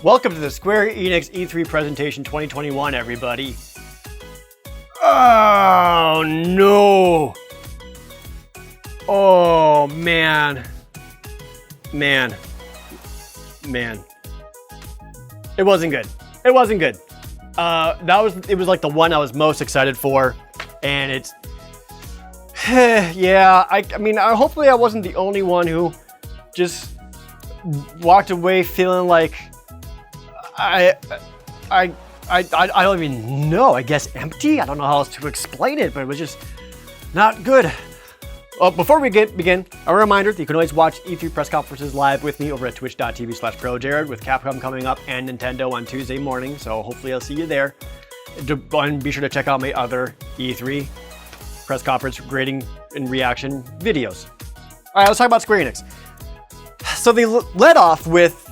Welcome to the Square Enix E3 presentation 2021, everybody. Oh no! Oh man. It wasn't good. It wasn't good. It was like the one I was most excited for, and it's yeah. I mean, hopefully I wasn't the only one who just walked away feeling like I don't even know. I guess empty. I don't know how else to explain it, but it was just not good. Well, before we begin, a reminder that you can always watch E3 press conferences live with me over at twitch.tv/ProJared, with Capcom coming up and Nintendo on Tuesday morning, so hopefully I'll see you there. And be sure to check out my other E3 press conference grading and reaction videos. All right, let's talk about Square Enix. So they led off with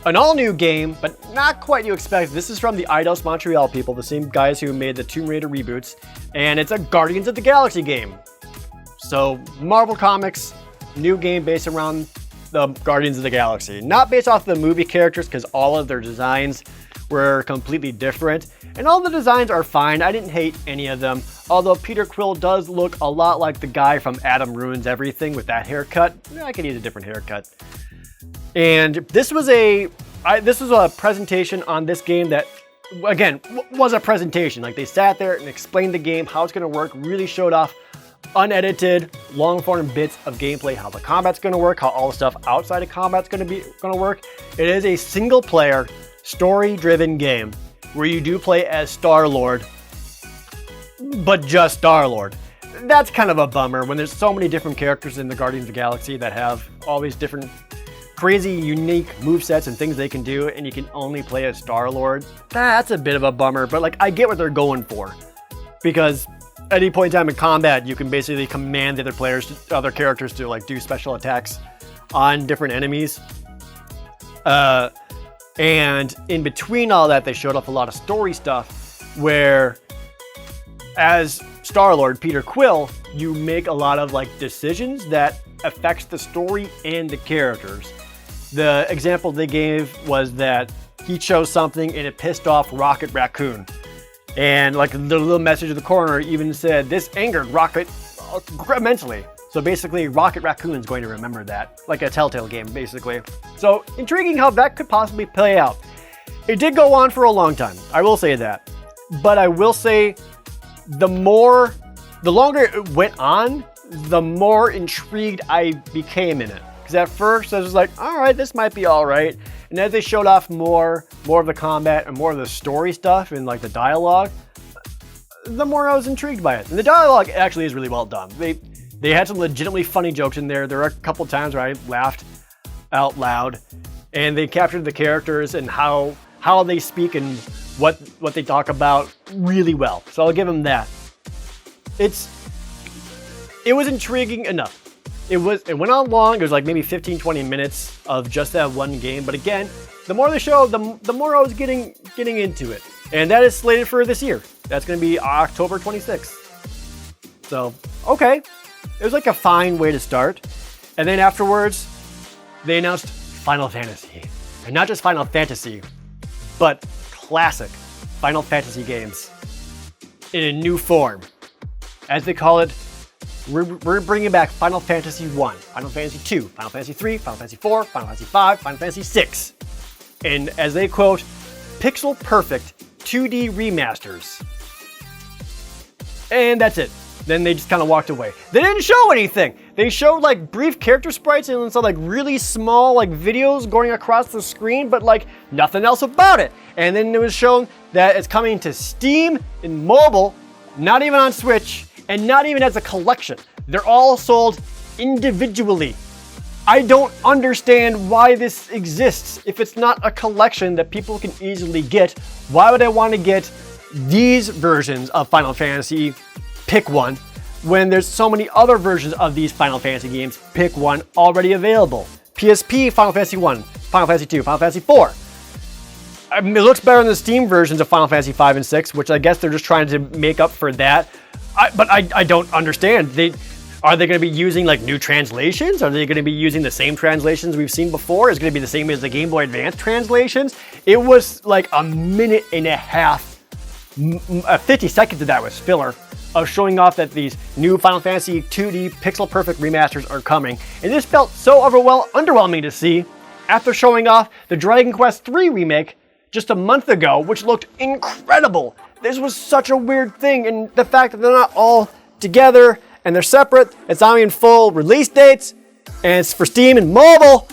an all-new game, but not quite you expect. This is from the Eidos Montreal people, the same guys who made the Tomb Raider reboots, and it's a Guardians of the Galaxy game. So Marvel Comics, new game based around the Guardians of the Galaxy. Not based off the movie characters, because all of their designs were completely different. And all the designs are fine. I didn't hate any of them. Although Peter Quill does look a lot like the guy from Adam Ruins Everything with that haircut. I could use a different haircut. And this was a presentation on this game that, again, was a presentation. Like, they sat there and explained the game, how it's going to work, really showed off unedited, long-form bits of gameplay, how the combat's going to work, how all the stuff outside of combat's going to work. It is a single-player, story-driven game where you do play as Star-Lord, but just Star-Lord. That's kind of a bummer when there's so many different characters in the Guardians of the Galaxy that have all these different crazy, unique movesets and things they can do, and you can only play as Star-Lord. That's a bit of a bummer, but like, I get what they're going for, because at any point in time in combat, you can basically command the other characters to like do special attacks on different enemies. And in between all that, they showed off a lot of story stuff where, as Star-Lord, Peter Quill, you make a lot of like decisions that affects the story and the characters. The example they gave was that he chose something and it pissed off Rocket Raccoon. And like the little message in the corner even said, this angered Rocket immensely. So basically, Rocket Raccoon's going to remember that, like a Telltale game, basically. So intriguing how that could possibly play out. It did go on for a long time, I will say that. But I will say, the longer it went on, the more intrigued I became in it. Because at first I was like, all right, this might be all right. And as they showed off more of the combat and more of the story stuff and like the dialogue, the more I was intrigued by it. And the dialogue actually is really well done. They had some legitimately funny jokes in there. There were a couple times where I laughed out loud, and they captured the characters and how they speak and what they talk about really well. So I'll give them that. It was intriguing enough. It went on long. It was like maybe 15-20 minutes of just that one game. But again, the more they showed, the more I was getting into it. And that is slated for this year. That's going to be October 26th. So, okay. It was like a fine way to start. And then afterwards, they announced Final Fantasy. And not just Final Fantasy, but classic Final Fantasy games in a new form. As they call it, we're bringing back Final Fantasy 1, Final Fantasy 2, Final Fantasy 3, Final Fantasy 4, Final Fantasy 5, Final Fantasy 6. And as they quote, pixel perfect 2D remasters. And that's it. Then they just kind of walked away. They didn't show anything. They showed like brief character sprites and some like really small like videos going across the screen, but like nothing else about it. And then it was shown that it's coming to Steam and mobile, not even on Switch, and not even as a collection. They're all sold individually. I don't understand why this exists. If it's not a collection that people can easily get, why would I want to get these versions of Final Fantasy, pick one, when there's so many other versions of these Final Fantasy games, pick one, already available? PSP, Final Fantasy 1, Final Fantasy 2, Final Fantasy 4. I mean, it looks better than the Steam versions of Final Fantasy 5 and 6, which I guess they're just trying to make up for that. But I don't understand. Are they going to be using like new translations? Are they going to be using the same translations we've seen before? Is it going to be the same as the Game Boy Advance translations? It was like a minute and a half, 50 seconds of that was filler of showing off that these new Final Fantasy 2D pixel perfect remasters are coming. And this felt so underwhelming to see after showing off the Dragon Quest III remake just a month ago, which looked incredible. This was such a weird thing, and the fact that they're not all together and they're separate, it's not even full release dates, and it's for Steam and mobile.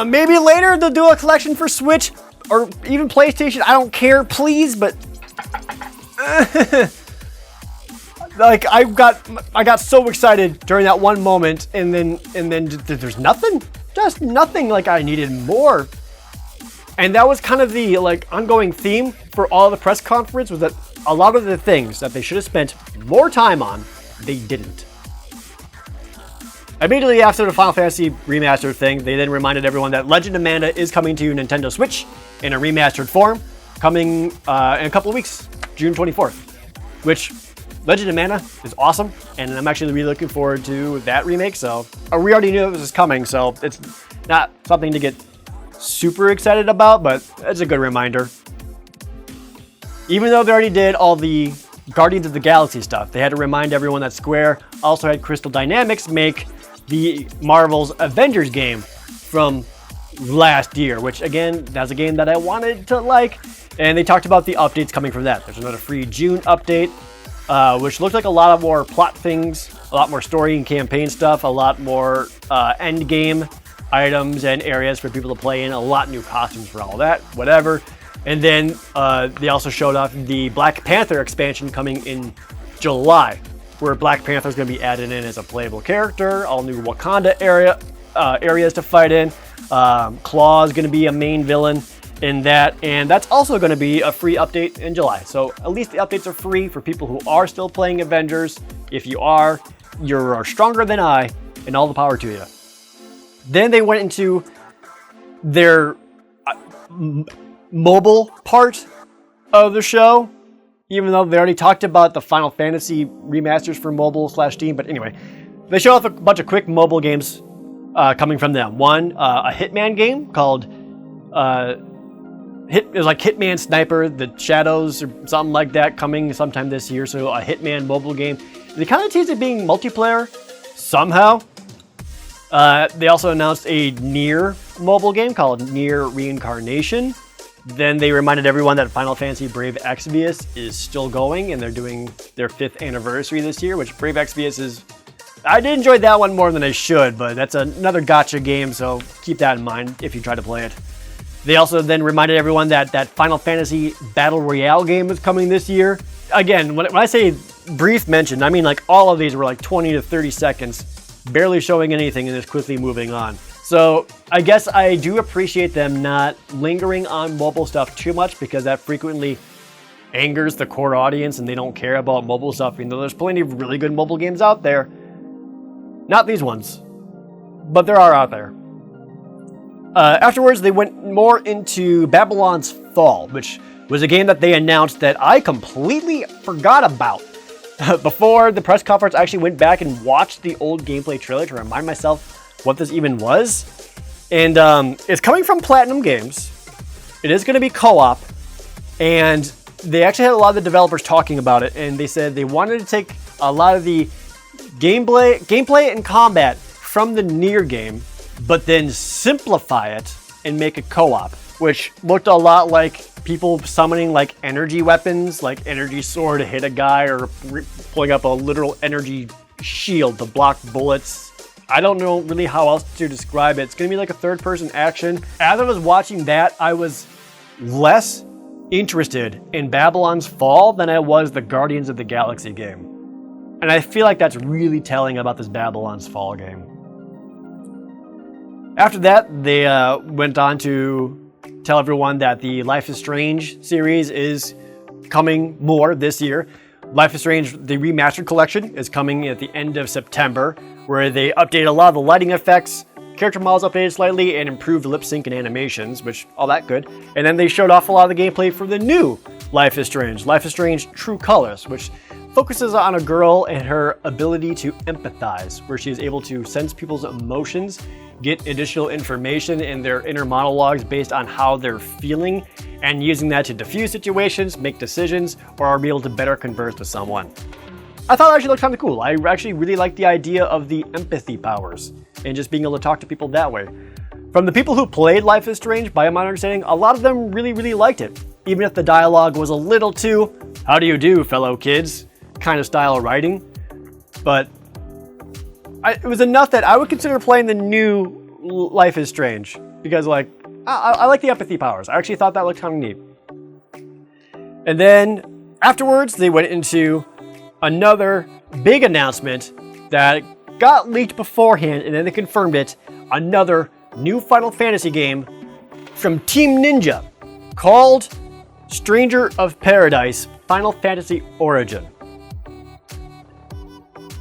Maybe later they'll do a collection for Switch or even PlayStation. I don't care, please, but like I got so excited during that one moment, and then there's nothing, just nothing. Like I needed more. And that was kind of the like ongoing theme for all the press conference, was that a lot of the things that they should have spent more time on, they didn't. Immediately after the Final Fantasy remaster thing, they then reminded everyone that Legend of Mana is coming to Nintendo Switch in a remastered form, coming in a couple of weeks, June 24th, which Legend of Mana is awesome, and I'm actually really looking forward to that remake. So we already knew it was coming, so it's not something to get super excited about, but it's a good reminder. Even though they already did all the Guardians of the Galaxy stuff, they had to remind everyone that Square also had Crystal Dynamics make the Marvel's Avengers game from last year, which again, that's a game that I wanted to like, and they talked about the updates coming from that. There's another free June update, which looked like a lot of more plot things, a lot more story and campaign stuff, a lot more end game items and areas for people to play in, a lot new costumes for all that, whatever. And then they also showed off the Black Panther expansion coming in July, where Black Panther is going to be added in as a playable character, all new Wakanda areas to fight in. Claw is going to be a main villain in that, and that's also going to be a free update in July. So at least the updates are free for people who are still playing Avengers. If you are, you're stronger than I, and all the power to you. Then they went into their mobile part of the show, even though they already talked about the Final Fantasy remasters for mobile / Steam. But anyway, they show off a bunch of quick mobile games coming from them. One, a Hitman game called it was like Hitman Sniper, The Shadows, or something like that, coming sometime this year. So a Hitman mobile game. They kind of teased it being multiplayer somehow. They also announced a Nier mobile game called Nier Reincarnation. Then they reminded everyone that Final Fantasy Brave Exvius is still going, and they're doing their 5th anniversary this year, which Brave Exvius is... I did enjoy that one more than I should, but that's another gacha game, so keep that in mind if you try to play it. They also then reminded everyone that Final Fantasy Battle Royale game is coming this year. Again, when I say brief mention, I mean like all of these were like 20 to 30 seconds, barely showing anything and just quickly moving on. So I guess I do appreciate them not lingering on mobile stuff too much, because that frequently angers the core audience and they don't care about mobile stuff, even though there's plenty of really good mobile games out there. Not these ones, but there are out there. Afterwards, they went more into Babylon's Fall, which was a game that they announced that I completely forgot about. Before the press conference, I actually went back and watched the old gameplay trailer to remind myself what this even was. And it's coming from Platinum Games. It is going to be co-op, and they actually had a lot of the developers talking about it, and they said they wanted to take a lot of the gameplay and combat from the Nier game, but then simplify it and make it co-op, which looked a lot like people summoning like energy weapons, like energy sword to hit a guy, or pulling up a literal energy shield to block bullets. I don't know really how else to describe it. It's going to be like a third-person action. As I was watching that, I was less interested in Babylon's Fall than I was the Guardians of the Galaxy game. And I feel like that's really telling about this Babylon's Fall game. After that, they went on to tell everyone that the Life is Strange series is coming more this year. Life is Strange, the remastered collection, is coming at the end of September, where they update a lot of the lighting effects, character models updated slightly, and improved lip sync and animations, which all that good. And then they showed off a lot of the gameplay for the new Life is Strange True Colors, which focuses on a girl and her ability to empathize, where she is able to sense people's emotions, get additional information in their inner monologues based on how they're feeling, and using that to diffuse situations, make decisions, or be able to better converse with someone. I thought it actually looked kind of cool. I actually really liked the idea of the empathy powers and just being able to talk to people that way. From the people who played Life is Strange, by my understanding, a lot of them really liked it. Even if the dialogue was a little too, how do you do, fellow kids, kind of style of writing. But it was enough that I would consider playing the new Life is Strange. Because like, I like the empathy powers. I actually thought that looked kind of neat. And then afterwards, they went into another big announcement that got leaked beforehand, and then they confirmed it. Another new Final Fantasy game from Team Ninja called Stranger of Paradise Final Fantasy Origin.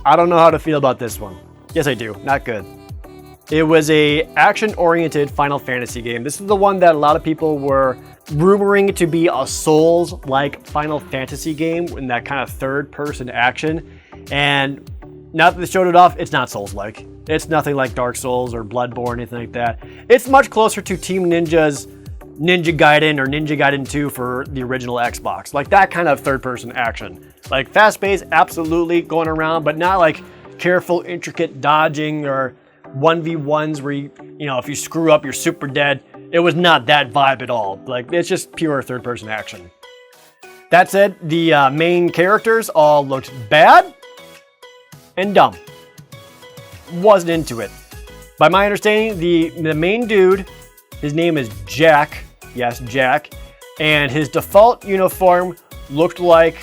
I don't know how to feel about this one. Yes, I do. Not good. It was a action-oriented Final Fantasy game. This is the one that a lot of people were rumoring to be a Souls-like Final Fantasy game in that kind of third-person action. And now that they showed it off, it's not Souls-like. It's nothing like Dark Souls or Bloodborne, anything like that. It's much closer to Team Ninja's Ninja Gaiden or Ninja Gaiden 2 for the original Xbox. Like that kind of third-person action. Like fast-paced, absolutely, going around, but not like careful, intricate dodging or 1v1s where you know, if you screw up, you're super dead. It was not that vibe at all. Like, it's just pure third-person action. That said, the main characters all looked bad and dumb. Wasn't into it. By my understanding, the main dude, his name is Jack. Yes, Jack. And his default uniform looked like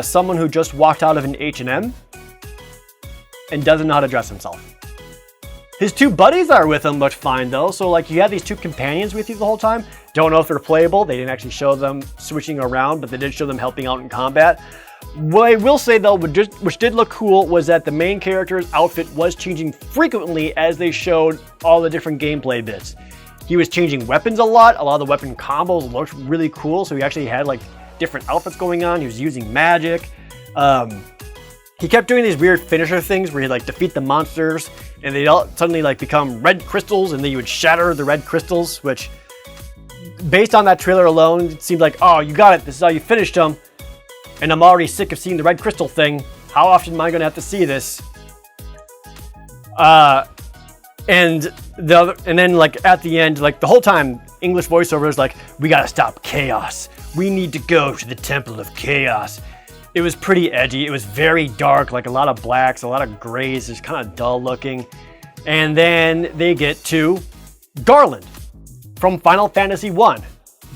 someone who just walked out of an H&M and doesn't know how to dress himself. His two buddies are with him looked fine though, so like you have these two companions with you the whole time. Don't know if they're playable. They didn't actually show them switching around, but they did show them helping out in combat. What I will say though, which did look cool, was that the main character's outfit was changing frequently as they showed all the different gameplay bits. He was changing weapons a lot. A lot of the weapon combos looked really cool, so he actually had like different outfits going on. He was using magic. He kept doing these weird finisher things where he'd like defeat the monsters and they'd all suddenly like become red crystals and then you would shatter the red crystals, which based on that trailer alone, it seemed like, oh, you got it. This is how you finished them. And I'm already sick of seeing the red crystal thing. How often am I going to have to see this? And then like at the end, like the whole time, English voiceover is like, we got to stop chaos. We need to go to the Temple of Chaos. It was pretty edgy. It was very dark, like a lot of blacks, a lot of grays, just kind of dull looking. And then they get to Garland from Final Fantasy 1.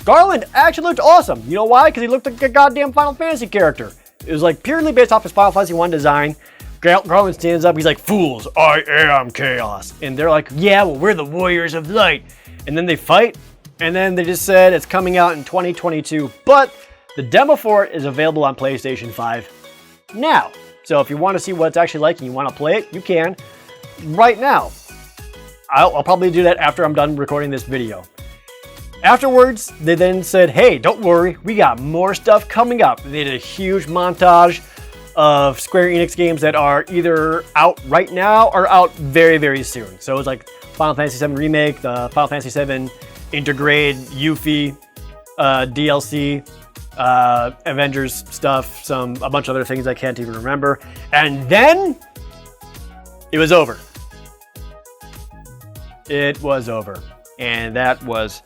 Garland actually looked awesome. You know why? Because he looked like a goddamn Final Fantasy character. It was like purely based off his Final Fantasy 1 design. Garland stands up, he's like, fools, I am chaos. And they're like, yeah, well, we're the warriors of light. And then they fight, and then they just said it's coming out in 2022. But the demo for it is available on PlayStation 5 now. So if you want to see what it's actually like and you want to play it, you can right now. I'll probably do that after I'm done recording this video. Afterwards, they then said, hey, don't worry, we got more stuff coming up. They did a huge montage of Square Enix games that are either out right now or out very soon. So it was like Final Fantasy VII Remake, the Final Fantasy VII Intergrade, Yuffie, DLC, Avengers stuff, a bunch of other things I can't even remember. And then it was over. It was over. And that was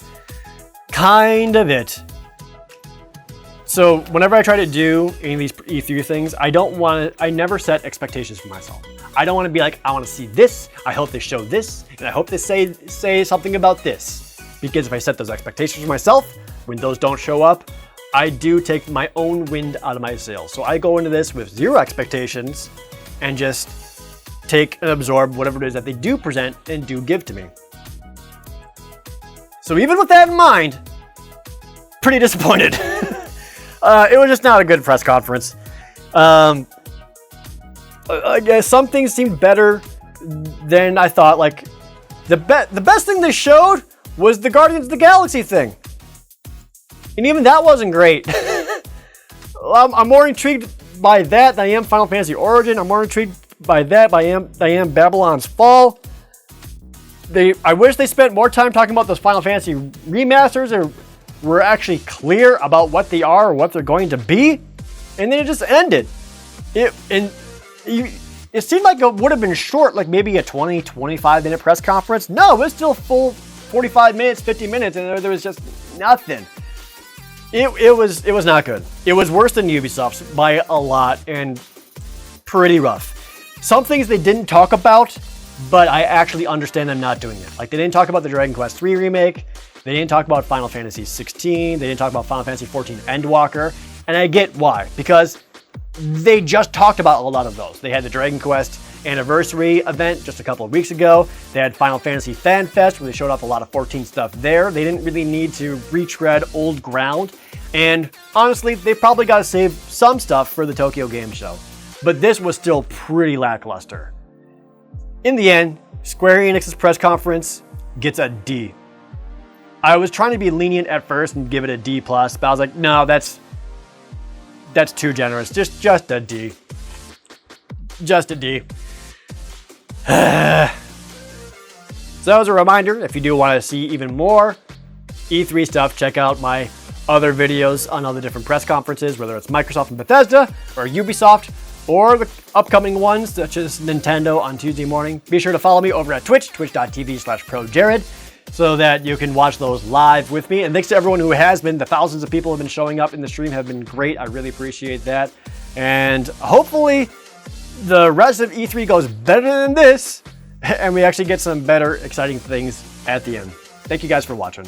kind of it. So whenever I try to do any of these E3 things, I never set expectations for myself. I don't want to be like, I want to see this, I hope they show this, and I hope they say something about this. Because if I set those expectations for myself, when those don't show up, I do take my own wind out of my sails. So I go into this with zero expectations and just take and absorb whatever it is that they do present and do give to me. So even with that in mind, pretty disappointed. It was just not a good press conference. I guess some things seemed better than I thought. Like the best thing they showed was the Guardians of the Galaxy thing. And even that wasn't great. I'm more intrigued by that than I am Final Fantasy Origin. I'm more intrigued by that than I am Babylon's Fall. I wish they spent more time talking about those Final Fantasy remasters or were actually clear about what they are or what they're going to be. And then it just ended. It seemed like it would have been short, like maybe a 20, 25 minute press conference. No, it was still full 45 minutes, 50 minutes, and there was just nothing. It was not good. It was worse than Ubisoft's by a lot and pretty rough. Some things they didn't talk about, but I actually understand them not doing it. Like they didn't talk about the Dragon Quest III remake. They didn't talk about Final Fantasy 16. They didn't talk about Final Fantasy 14 Endwalker. And I get why, because they just talked about a lot of those. They had the Dragon Quest anniversary event just a couple of weeks ago. They had Final Fantasy Fan Fest where they showed off a lot of 14 stuff there. They didn't really need to retread old ground. And honestly, they probably got to save some stuff for the Tokyo Game Show. But this was still pretty lackluster. In the end, Square Enix's press conference gets a D. I was trying to be lenient at first and give it a D+, but I was like, no, that's too generous. Just a D. Just a D. So as a reminder, if you do want to see even more E3 stuff, check out my other videos on other different press conferences, whether it's Microsoft and Bethesda, or Ubisoft, or the upcoming ones, such as Nintendo on Tuesday morning. Be sure to follow me over at Twitch, twitch.tv/ProJared, so that you can watch those live with me. And thanks to everyone who has been. The thousands of people who have been showing up in the stream have been great. I really appreciate that. And hopefully the rest of E3 goes better than this, and we actually get some better, exciting things at the end. Thank you guys for watching.